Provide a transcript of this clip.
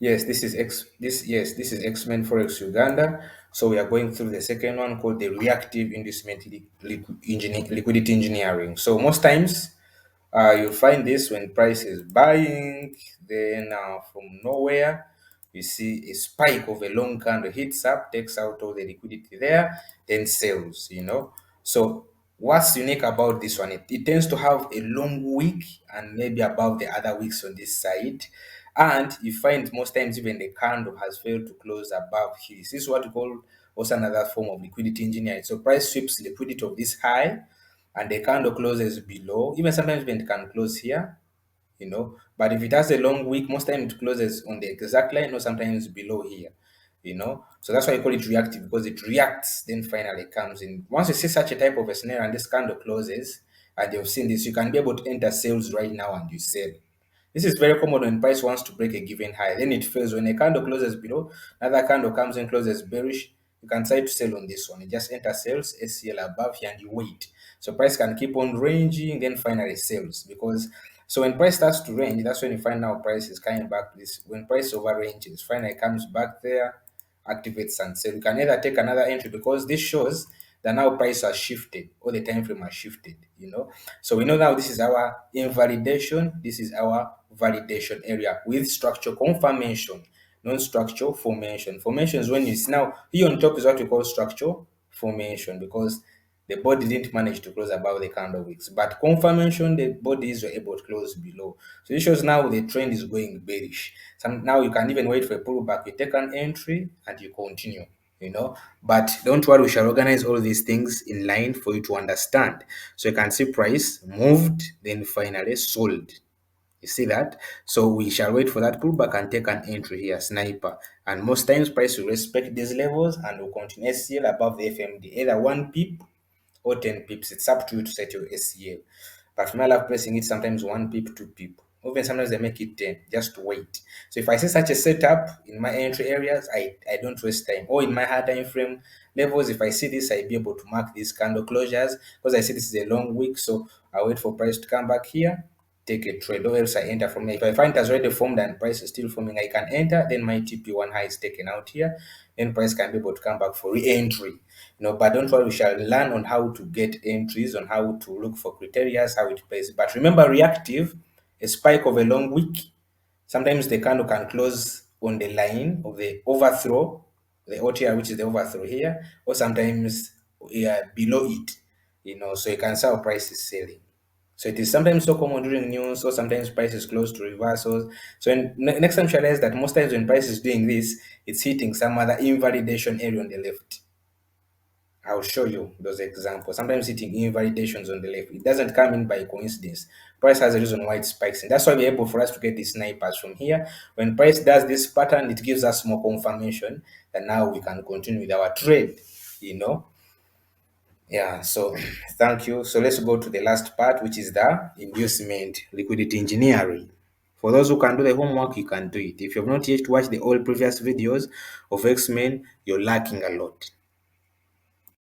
Yes, this is X-Men Forex Uganda. So we are going through the second one called the reactive inducement liquidity engineering. So most times you'll find this when price is buying, then from nowhere you see a spike of a long candle hits up, takes out all the liquidity there, then sells, So what's unique about this one? It tends to have a long wick and maybe above the other wicks on this side. And you find most times even the candle has failed to close above here. This is what we call also another form of liquidity engineering. So price sweeps liquidity of this high and the candle closes below. Even sometimes when it can close here, But if it has a long wick, most time it closes on the exact line or sometimes below here. So that's why I call it reactive because it reacts, then finally comes in. Once you see such a type of a scenario and this candle closes, and you've seen this, you can be able to enter sales right now and you sell. This is very common when price wants to break a given high. Then it fails. When a candle closes below, another candle comes in, closes bearish. You can try to sell on this one. You just enter sales, SCL above here, and you wait. So price can keep on ranging, then finally sells. So when price starts to range, that's when you find out price is coming back to this. When price over ranges, finally comes back there, activates and sell. You can either take another entry because this shows that now price has shifted or the time frame has shifted. So we know now this is our invalidation, this is our validation area with structure confirmation, non-structure formation. Formation is when you see now here on top is what we call structure formation because the body didn't manage to close above the candle wicks, but confirmation the bodies were able to close below. So this shows now the trend is going bearish. Now you can even wait for a pullback. You take an entry and you continue. But don't worry, we shall organize all these things in line for you to understand. So you can see price moved, then finally sold. You see that? So we shall wait for that pullback and take an entry here, sniper. And most times price will respect these levels and will continue SCL above the FMD, either 1 pip or 10 pips. It's up to you to set your SCL. But for me, I love pressing it sometimes 1 pip, 2 pip. Even sometimes they make it 10. Just wait. So if I see such a setup in my entry areas, I don't waste time. Or in my high time frame levels, if I see this, I'll be able to mark these candle closures because I see this is a long week. So I wait for price to come back here, take a trade, or else I enter from there. If I find it has already formed and price is still forming, I can enter. Then my TP1 high is taken out here. Then price can be able to come back for re-entry. But don't worry, we shall learn on how to get entries, on how to look for criteria, how it plays. But remember, reactive, a spike of a long wick, sometimes the candle can close on the line of the overthrow, the OTR, which is the overthrow here, or sometimes below it. So you can see how price is selling. So it is sometimes so common during news, or sometimes price is close to reversals. So next time, realize that most times when price is doing this, it's hitting some other invalidation area on the left. I'll show you those examples. Sometimes hitting invalidations on the left. It doesn't come in by coincidence. Price has a reason why it spikes. And that's why we're able for us to get these snipers from here. When price does this pattern, it gives us more confirmation that now we can continue with our trade. Yeah, so thank you. So let's go to the last part, which is the inducement liquidity engineering. For those who can do the homework, you can do it. If you have not yet watched the all previous videos of X-Men, you're lacking a lot.